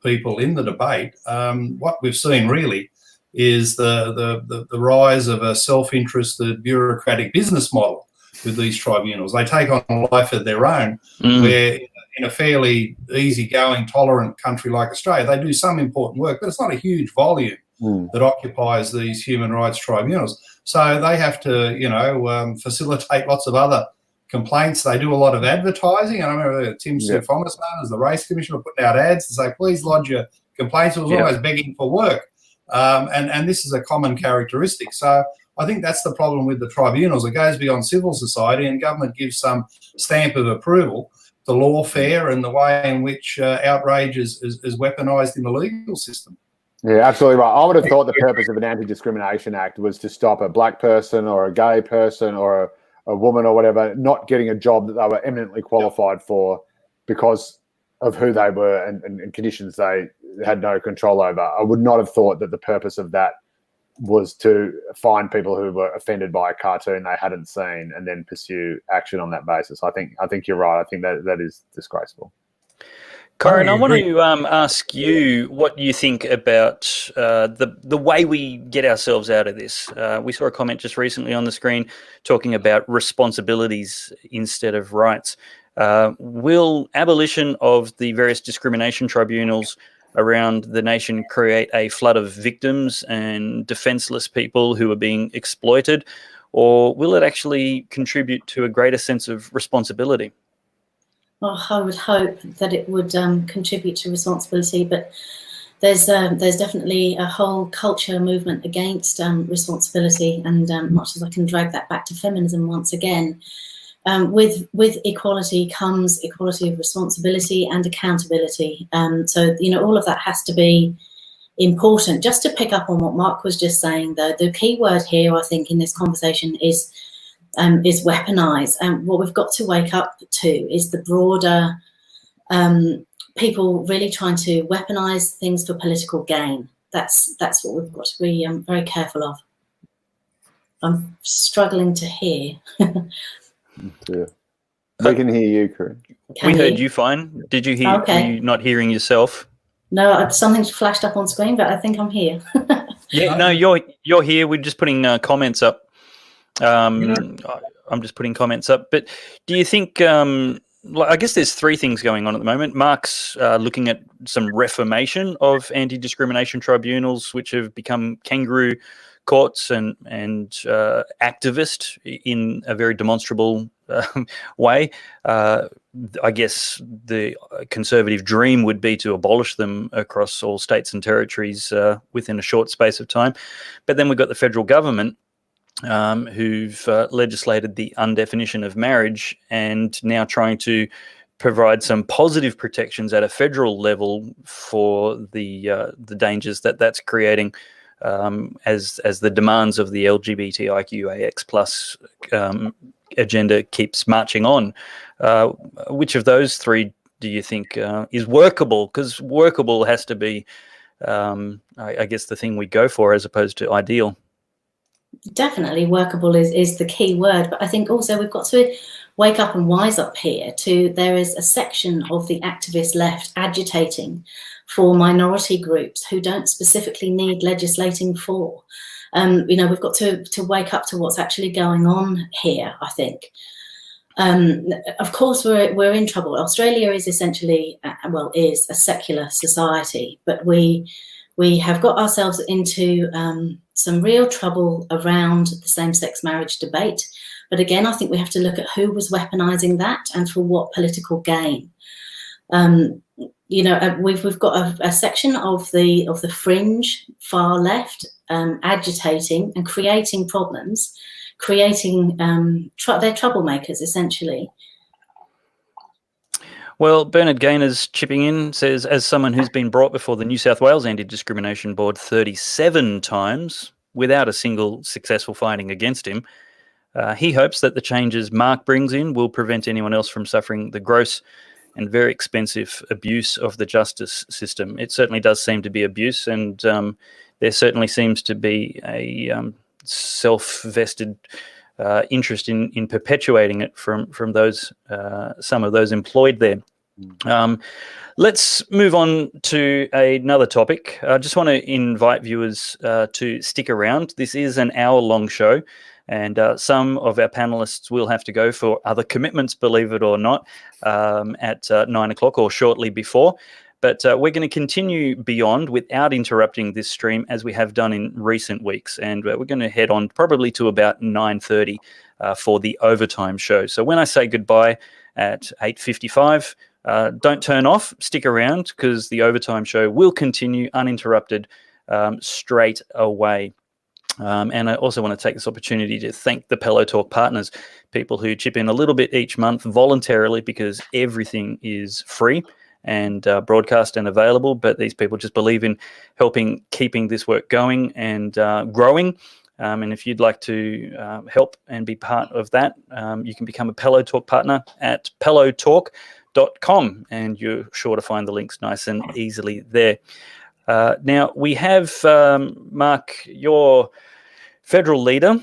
people in the debate. What we've seen really is the rise of a self-interested bureaucratic business model with these tribunals. They take on a life of their own, where in a fairly easygoing, tolerant country like Australia, they do some important work, but it's not a huge volume that occupies these human rights tribunals. So they have to, facilitate lots of other complaints. They do a lot of advertising. And I remember Tim Soutphommas's, as the race commissioner, putting out ads to say, please lodge your complaints. It was always begging for work. And this is a common characteristic. So I think that's the problem with the tribunals. It goes beyond civil society, and government gives some stamp of approval to lawfare and the way in which outrage is weaponised in the legal system. Yeah, absolutely right. I would have thought the purpose of an Anti-Discrimination Act was to stop a black person or a gay person or a woman or whatever not getting a job that they were eminently qualified for because of who they were and conditions they had no control over. I would not have thought that the purpose of that was to find people who were offended by a cartoon they hadn't seen and then pursue action on that basis. I think you're right. I think that is disgraceful. Corrine, I want to ask you what you think about the way we get ourselves out of this. We saw a comment just recently on the screen talking about responsibilities instead of rights. Will abolition of the various discrimination tribunals around the nation create a flood of victims and defenceless people who are being exploited, or will it actually contribute to a greater sense of responsibility? Well, I would hope that it would contribute to responsibility, but there's definitely a whole culture movement against responsibility, and much as I can drag that back to feminism once again, with equality comes equality of responsibility and accountability. So, all of that has to be important. Just to pick up on what Mark was just saying, though, the key word here, I think, in this conversation is weaponise. And what we've got to wake up to is the broader people really trying to weaponise things for political gain. That's what we've got to be very careful of. I'm struggling to hear. Yeah. We can hear you, Corrine. We heard you fine. Did you hear? Okay. Were you not hearing yourself? No, something flashed up on screen, but I think I'm here. Yeah, no, you're here. We're just putting comments up. I'm just putting comments up. But do you think? I guess there's three things going on at the moment. Mark's looking at some reformation of anti-discrimination tribunals, which have become kangaroo courts and activist in a very demonstrable way. I guess the Conservative dream would be to abolish them across all states and territories within a short space of time. But then we've got the federal government who've legislated the undefinition of marriage and now trying to provide some positive protections at a federal level for the dangers that's creating as the demands of the LGBTIQAX plus agenda keeps marching on. Which of those three do you think is workable? Because workable has to be, I guess, the thing we go for as opposed to ideal. Definitely workable is the key word, but I think also we've got to wake up and wise up here to there is a section of the activist left agitating for minority groups who don't specifically need legislating for. We've got to wake up to what's actually going on here, I think. Of course, we're in trouble. Australia is essentially, is a secular society, but we have got ourselves into some real trouble around the same-sex marriage debate. But again, I think we have to look at who was weaponising that and for what political gain. We've got a section of the fringe far left agitating and creating problems, creating they're troublemakers essentially. Well, Bernard Gaynor's chipping in, says, as someone who's been brought before the New South Wales Anti-Discrimination Board 37 times without a single successful finding against him, he hopes that the changes Mark brings in will prevent anyone else from suffering the gross and very expensive abuse of the justice system. It certainly does seem to be abuse, and there certainly seems to be a self-vested interest in perpetuating it from those some of those employed there. Let's move on to another topic. I just want to invite viewers to stick around. This is an hour-long show, and some of our panelists will have to go for other commitments, believe it or not, at 9 o'clock or shortly before. But we're going to continue beyond without interrupting this stream as we have done in recent weeks. And we're going to head on probably to about 9:30 for the overtime show. So when I say goodbye at 8:55, don't turn off, stick around, because the overtime show will continue uninterrupted straight away. And I also want to take this opportunity to thank the Pellowe Talk partners, people who chip in a little bit each month voluntarily because everything is free and broadcast and available, but these people just believe in helping keeping this work going and growing. And if you'd like to help and be part of that, you can become a Pellowe Talk partner at pellowetalk.com, and you're sure to find the links nice and easily there. Now, we have, Mark, your federal leader.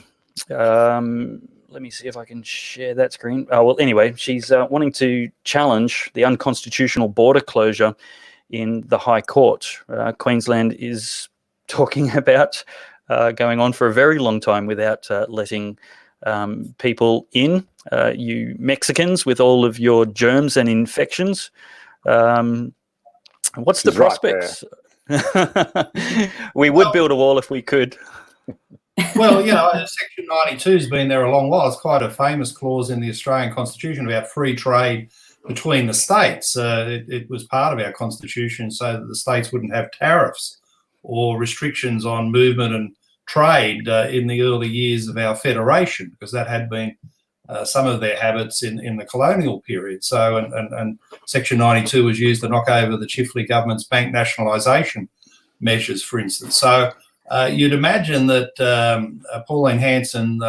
Let me see if I can share that screen. Well, anyway, she's wanting to challenge the unconstitutional border closure in the High Court. Queensland is talking about going on for a very long time without letting people in. You Mexicans with all of your germs and infections. What's the prospects? Right. We would build a wall if we could. Well, Section 92 has been there a long while. It's quite a famous clause in the Australian Constitution about free trade between the states. It was part of our Constitution so that the states wouldn't have tariffs or restrictions on movement and trade in the early years of our federation, because that had been some of their habits in the colonial period. So, and Section 92 was used to knock over the Chifley government's bank nationalisation measures, for instance. So you'd imagine that Pauline Hanson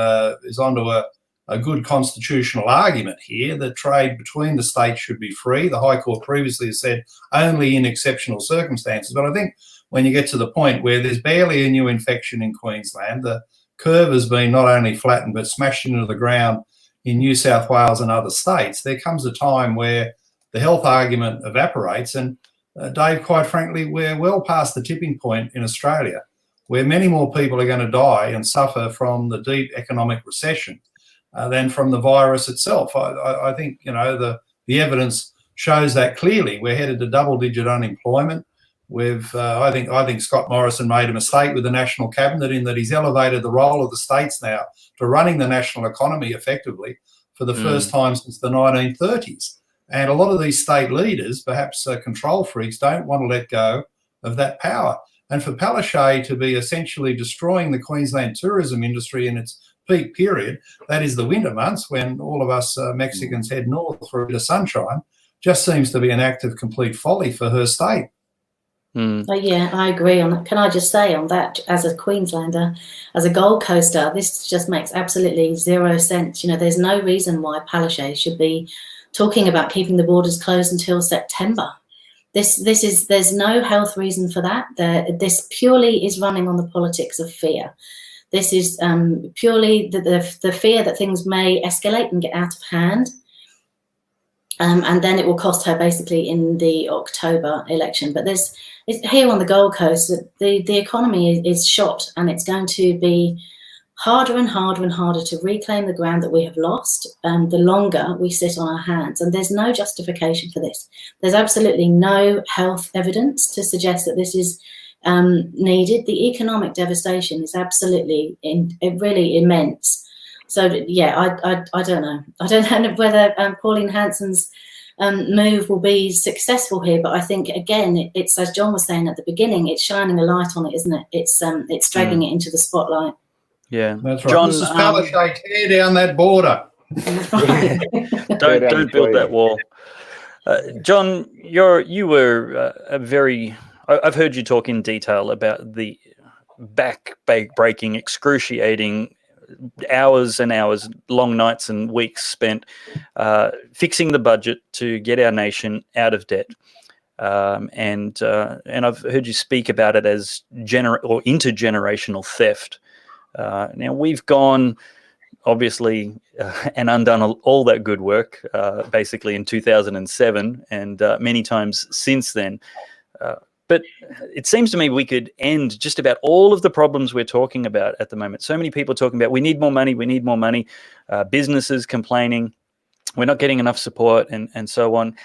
is onto a good constitutional argument here that trade between the states should be free. The High Court previously has said only in exceptional circumstances. But I think when you get to the point where there's barely a new infection in Queensland, the curve has been not only flattened but smashed into the ground in New South Wales and other states, there comes a time where the health argument evaporates. And Dave, quite frankly, we're well past the tipping point in Australia, where many more people are going to die and suffer from the deep economic recession than from the virus itself. I think, the evidence shows that clearly. We're headed to double-digit unemployment. I think Scott Morrison made a mistake with the National Cabinet in that he's elevated the role of the states now to running the national economy effectively for the first time since the 1930s. And a lot of these state leaders, perhaps control freaks, don't want to let go of that power. And for Palaszczuk to be essentially destroying the Queensland tourism industry in its peak period, that is the winter months when all of us Mexicans head north for a bit of sunshine, just seems to be an act of complete folly for her state. Oh, yeah, I agree on that. Can I just say on that, as a Queenslander, as a Gold Coaster, this just makes absolutely zero sense. You know, there's no reason why Palaszczuk should be talking about keeping the borders closed until September. There's no health reason for that. This purely is running on the politics of fear. This is purely the fear that things may escalate and get out of hand. And then it will cost her basically in the October election. But here on the Gold Coast, the economy is shot, and it's going to be harder and harder and harder to reclaim the ground that we have lost the longer we sit on our hands. And there's no justification for this. There's absolutely no health evidence to suggest that this is needed. The economic devastation is absolutely really immense. So yeah, I don't know. I don't know whether Pauline Hanson's move will be successful here, but I think again, it's as John was saying at the beginning, it's shining a light on it, isn't it? It's dragging it into the spotlight. Yeah, that's right. John, Mrs. Palaszczuk, tear down that border. don't build that wall. John, you were a very. I've heard you talk in detail about the back-breaking, excruciating hours and hours, long nights and weeks spent fixing the budget to get our nation out of debt. And I've heard you speak about it as intergenerational theft. Now, we've gone, obviously, and undone all that good work, basically in 2007 and many times since then. But it seems to me we could end just about all of the problems we're talking about at the moment. So many people talking about we need more money, businesses complaining, we're not getting enough support and so on.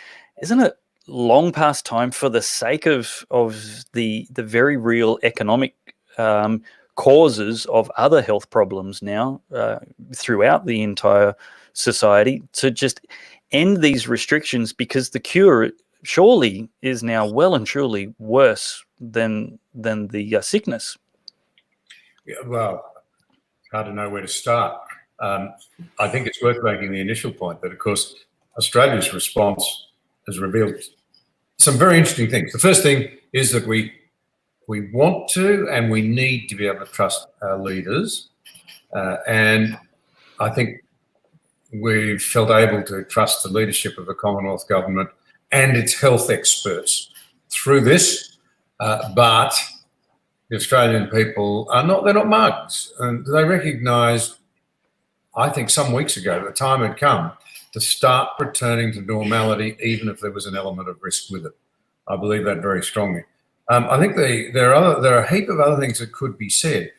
Isn't it long past time, for the sake of the very real economic causes of other health problems now throughout the entire society, to just end these restrictions, because the cure surely is now well and truly worse than the sickness? Yeah, well, it's hard to know where to start. I think it's worth making the initial point that, of course, Australia's response has revealed some very interesting things. The first thing is that we want to and we need to be able to trust our leaders. And I think we've felt able to trust the leadership of the Commonwealth Government and its health experts through this. But the Australian people they're not mugs. And they recognised, I think some weeks ago, the time had come to start returning to normality, even if there was an element of risk with it. I believe that very strongly. I think there are a heap of other things that could be said.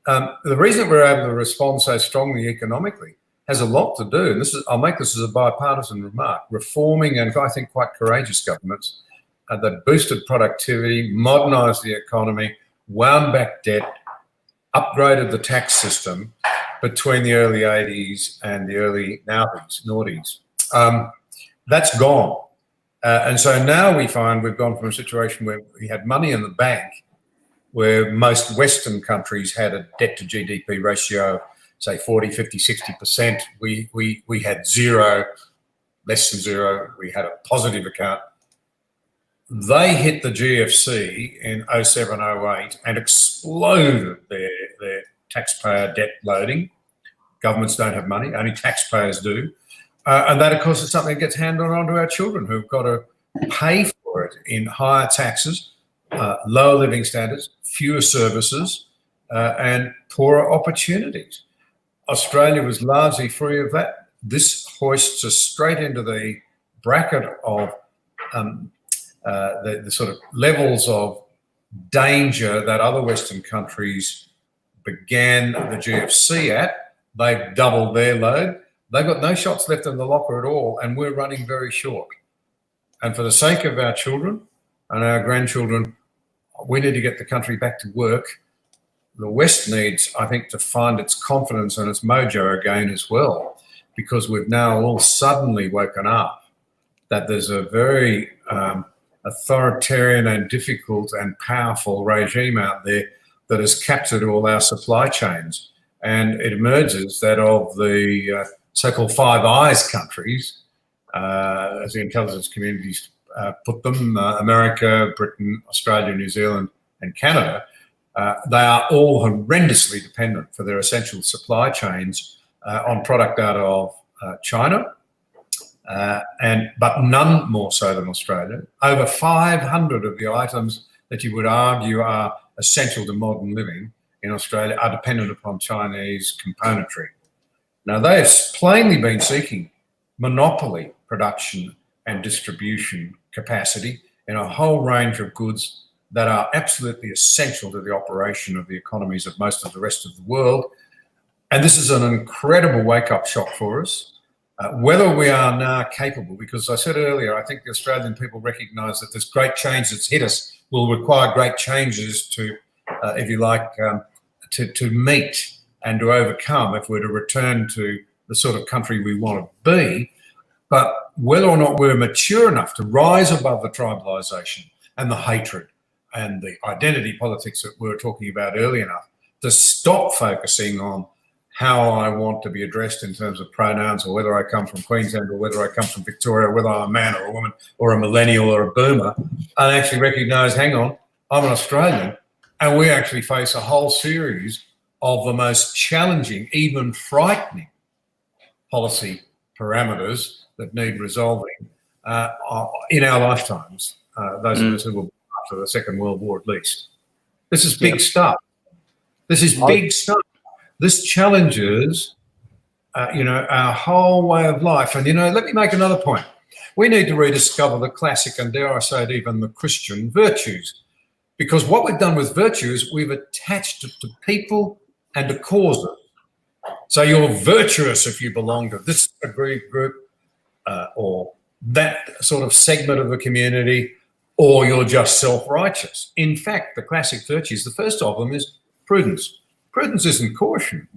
The reason we're able to respond so strongly economically has a lot to do, and I'll make this as a bipartisan remark, reforming and I think quite courageous governments that boosted productivity, modernised the economy, wound back debt, upgraded the tax system between the early 80s and the early noughties. That's gone. And so now we find we've gone from a situation where we had money in the bank, where most Western countries had a debt to GDP ratio, say 40, 50, 60%. We had zero, less than zero. We had a positive account. They hit the GFC in 07, 08 and exploded their taxpayer debt loading. Governments don't have money, only taxpayers do. And that, of course, is something that gets handed on to our children, who've got to pay for it in higher taxes, lower living standards, fewer services, and poorer opportunities. Australia was largely free of that. This hoists us straight into the bracket of the sort of levels of danger that other Western countries began the GFC at. They've doubled their load. They've got no shots left in the locker at all, and we're running very short. And for the sake of our children and our grandchildren, we need to get the country back to work. The West needs, I think, to find its confidence and its mojo again as well, because we've now all suddenly woken up that there's a very authoritarian and difficult and powerful regime out there that has captured all our supply chains. And it emerges that of the so-called Five Eyes countries, as the intelligence communities put them, America, Britain, Australia, New Zealand, and Canada, they are all horrendously dependent for their essential supply chains on product out of China, but none more so than Australia. Over 500 of the items that you would argue are essential to modern living in Australia are dependent upon Chinese componentry. Now, they have plainly been seeking monopoly production and distribution capacity in a whole range of goods that are absolutely essential to the operation of the economies of most of the rest of the world. And this is an incredible wake-up shock for us. Whether we are now capable, because I said earlier, I think the Australian people recognise that this great change that's hit us will require great changes to, if you like, to meet and to overcome if we're to return to the sort of country we want to be. But whether or not we're mature enough to rise above the tribalisation and the hatred and the identity politics that we were talking about earlier enough to stop focusing on how I want to be addressed in terms of pronouns, or whether I come from Queensland or whether I come from Victoria, or whether I'm a man or a woman or a millennial or a boomer, and actually recognise, hang on, I'm an Australian, and we actually face a whole series of the most challenging, even frightening policy parameters that need resolving in our lifetimes, those of us who were after the Second World War at least. This is big stuff. This is big stuff. This challenges, our whole way of life. And, let me make another point. We need to rediscover the classic, and dare I say it, even the Christian virtues. Because what we've done with virtue is we've attached it to people and to causes. So you're virtuous if you belong to this aggrieved group or that sort of segment of the community, or you're just self-righteous. In fact, the classic virtues, the first of them is prudence. Prudence isn't caution.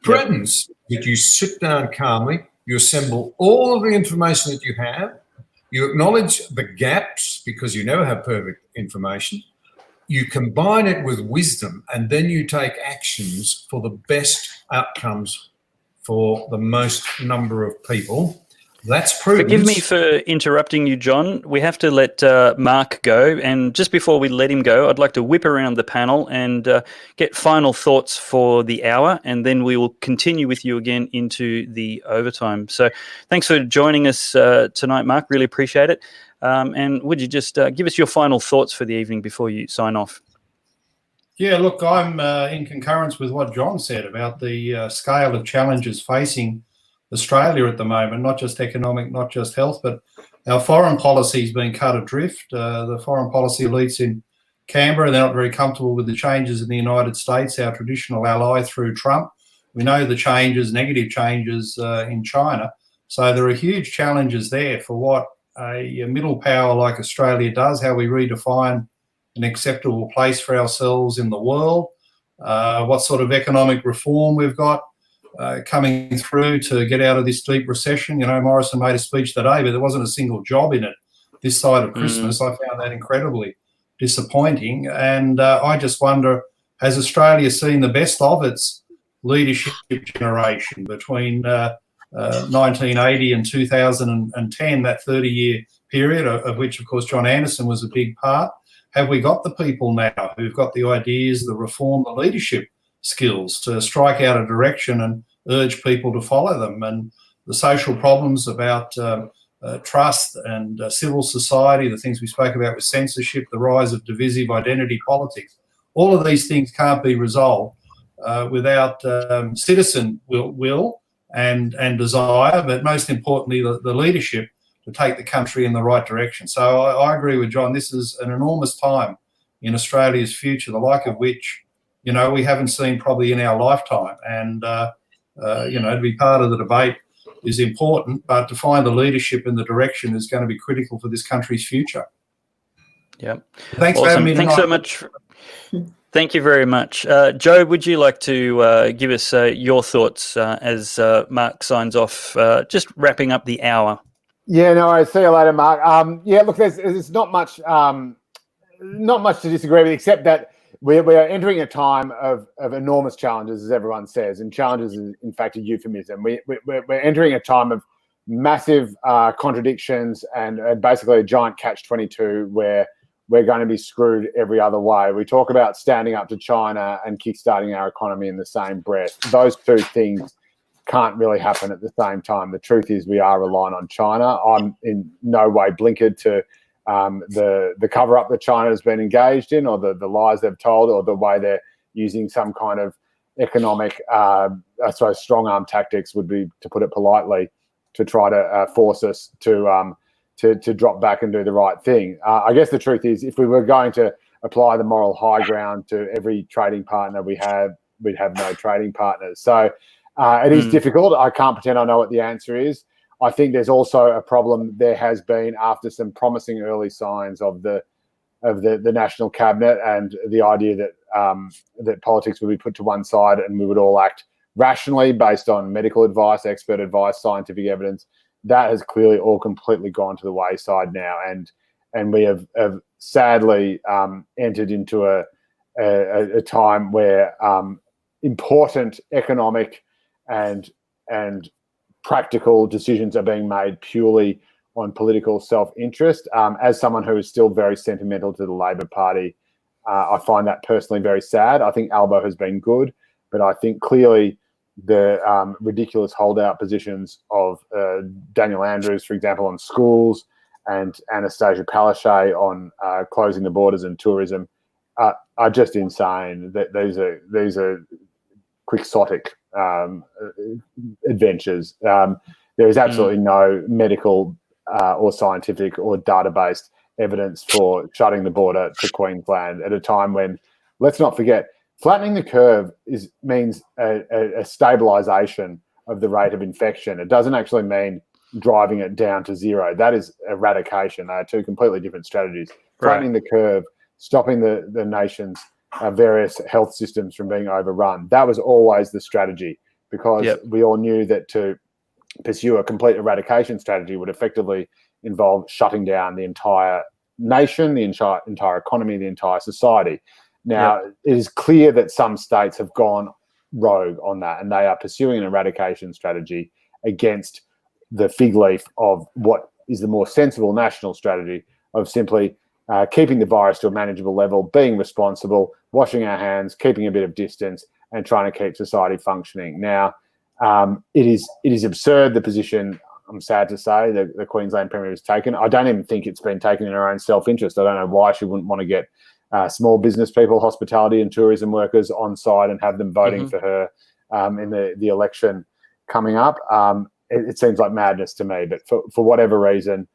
Prudence, that you sit down calmly, you assemble all of the information that you have, you acknowledge the gaps because you never have perfect information, you combine it with wisdom, and then you take actions for the best outcomes for the most number of people. That's prudence. Forgive me for interrupting you, John. We have to let Mark go. And just before we let him go, I'd like to whip around the panel and get final thoughts for the hour. And then we will continue with you again into the overtime. So thanks for joining us tonight, Mark. Really appreciate it. And would you just give us your final thoughts for the evening before you sign off? Yeah, look, I'm in concurrence with what John said about the scale of challenges facing Australia at the moment, not just economic, not just health, but our foreign policy has been cut adrift. The foreign policy elites in Canberra, they're not very comfortable with the changes in the United States, our traditional ally through Trump. We know the changes, negative changes in China. So there are huge challenges there for what a middle power like Australia does, how we redefine an acceptable place for ourselves in the world, what sort of economic reform we've got coming through to get out of this deep recession. Morrison made a speech today, but there wasn't a single job in it this side of Christmas. I found that incredibly disappointing. And I just wonder, has Australia seen the best of its leadership generation between 1980 and 2010, that 30-year period, of which, of course, John Anderson was a big part? Have we got the people now who've got the ideas, the reform, the leadership skills to strike out a direction and urge people to follow them? And the social problems about trust and civil society, the things we spoke about with censorship, the rise of divisive identity politics, all of these things can't be resolved without citizen will and desire, but most importantly, the leadership to take the country in the right direction. So I agree with John. This is an enormous time in Australia's future, the like of which, we haven't seen probably in our lifetime. And, to be part of the debate is important, but to find the leadership and the direction is going to be critical for this country's future. Yeah. Thanks for having me Thanks so tonight. much. Thank you very much. Joe, would you like to give us your thoughts as Mark signs off, just wrapping up the hour? Yeah, no worries. See you later, Mark. Yeah, look, there's not much to disagree with, except that we are entering a time of enormous challenges, as everyone says, and challenges is in fact a euphemism. We're entering a time of massive contradictions and basically a giant catch-22 where we're going to be screwed every other way. We talk about standing up to China and kickstarting our economy in the same breath. Those two things can't really happen at the same time. The truth is we are relying on China. I'm in no way blinkered to the cover-up that China has been engaged in, or the lies they've told, or the way they're using some kind of economic, I suppose, strong-arm tactics would be, to put it politely, to try to force us to drop back and do the right thing. I guess the truth is, if we were going to apply the moral high ground to every trading partner we have, we'd have no trading partners. So it is difficult. I can't pretend I know what the answer is. I think there's also a problem there has been after some promising early signs of the national cabinet and the idea that politics would be put to one side and we would all act rationally based on medical advice, expert advice, scientific evidence. That has clearly all completely gone to the wayside now, and we have sadly entered into a time where important economic and practical decisions are being made purely on political self-interest. As someone who is still very sentimental to the Labor Party, I find that personally very sad. I think Albo has been good, but I think clearly the ridiculous holdout positions of Daniel Andrews, for example, on schools, and Anastasia Palaszczuk on closing the borders and tourism are just insane. These are quixotic adventures. There is absolutely no medical or scientific or data-based evidence for shutting the border to Queensland at a time when, let's not forget, flattening the curve means a stabilisation of the rate of infection. It doesn't actually mean driving it down to zero. That is eradication. They are two completely different strategies. Right. Flattening the curve, stopping the nation's various health systems from being overrun. That was always the strategy, because we all knew that to pursue a complete eradication strategy would effectively involve shutting down the entire nation, the entire economy, the entire society. Now, it is clear that some states have gone rogue on that, and they are pursuing an eradication strategy against the fig leaf of what is the more sensible national strategy of simply keeping the virus to a manageable level, being responsible, washing our hands, keeping a bit of distance, and trying to keep society functioning. Now, it is absurd, the position, I'm sad to say, that the Queensland Premier has taken. I don't even think it's been taken in her own self-interest. I don't know why she wouldn't want to get small business people, hospitality and tourism workers on side and have them voting for her in the election coming up. It seems like madness to me, but for whatever reason,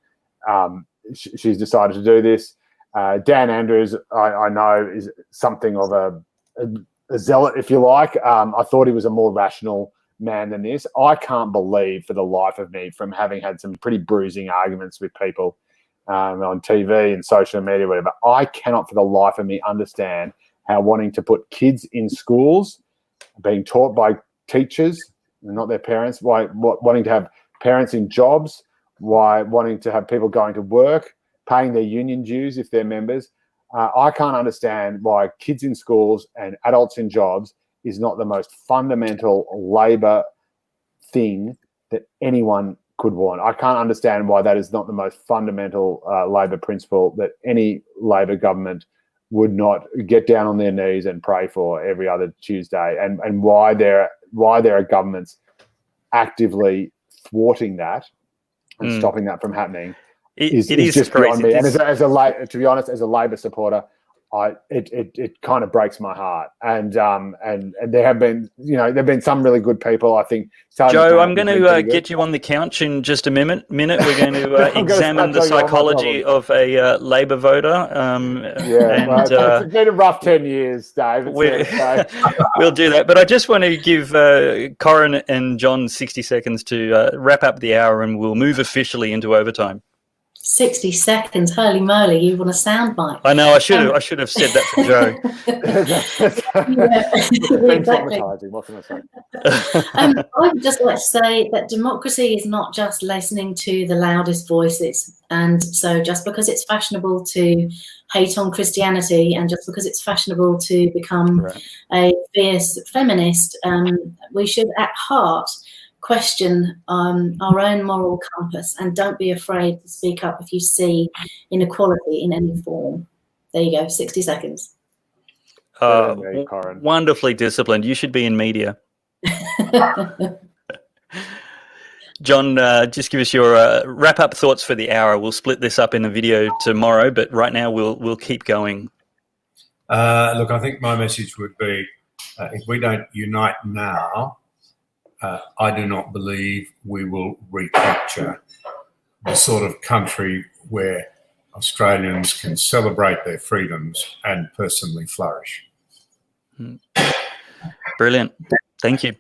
she's decided to do this. Dan Andrews, I know, is something of a zealot, if you like. I thought he was a more rational man than this. I can't believe for the life of me, from having had some pretty bruising arguments with people on TV and social media, whatever, I cannot for the life of me understand how wanting to put kids in schools, being taught by teachers, not their parents, why wanting to have parents in jobs, why wanting to have people going to work, paying their union dues if they're members. I can't understand why kids in schools and adults in jobs is not the most fundamental Labor thing that anyone could want. I can't understand why that is not the most fundamental Labor principle that any Labor government would not get down on their knees and pray for every other Tuesday, and why there are governments actively thwarting that and stopping that from happening. It is just beyond me. And to be honest, as a Labor supporter, it kind of breaks my heart. And there have been some really good people, I think. Joe, I'm going to get you on the couch in just a minute. We're going to examine the psychology of a Labor voter. It's been a rough 10 years, Dave. We'll do that. But I just want to give Corrine and John 60 seconds to wrap up the hour, and we'll move officially into overtime. 60 seconds, holy moly, you want a soundbite. I know, I should have said that for Joe. Exactly. What can I say? I would just like to say that democracy is not just listening to the loudest voices. And so just because it's fashionable to hate on Christianity and just because it's fashionable to become a fierce feminist, we should at heart question our own moral compass and don't be afraid to speak up if you see inequality in any form. There you go, 60 seconds. Wonderfully disciplined. You should be in media. John, just give us your wrap-up thoughts for the hour. We'll split this up in a video tomorrow, but right now we'll keep going. Look, I think my message would be, if we don't unite now, I do not believe we will recapture the sort of country where Australians can celebrate their freedoms and personally flourish. Brilliant. Thank you.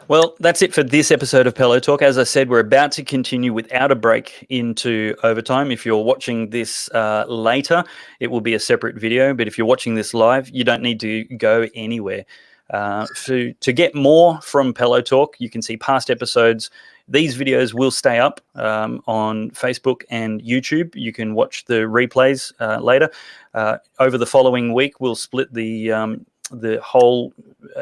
Well, that's it for this episode of Pellowe Talk. As I said, we're about to continue without a break into overtime. If you're watching this later, it will be a separate video. But if you're watching this live, you don't need to go anywhere. To get more from Pellowe Talk, you can see past episodes. These videos will stay up on Facebook and YouTube. You can watch the replays later. Over the following week, we'll split the whole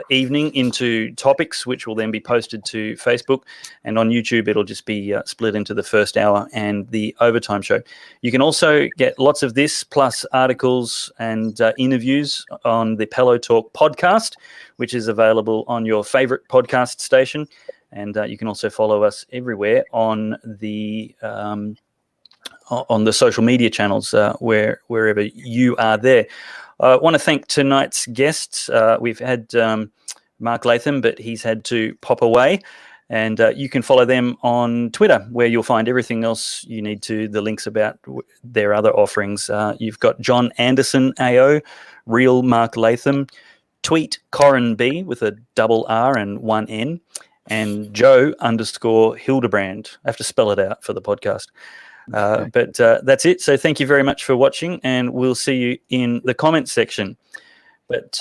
evening into topics, which will then be posted to Facebook, and on YouTube it'll just be split into the first hour and the overtime show. You can also get lots of this plus articles and interviews on the Pellowe Talk podcast, which is available on your favorite podcast station, and you can also follow us everywhere on the social media channels wherever you are there. I want to thank tonight's guests. We've had Mark Latham, but he's had to pop away. And you can follow them on Twitter, where you'll find everything else you need to, the links about their other offerings. You've got John Anderson AO, Real Mark Latham, Tweet Corrine B with a double R and one N, and Joe_Hildebrand. I have to spell it out for the podcast. But that's it. So thank you very much for watching, and we'll see you in the comments section. But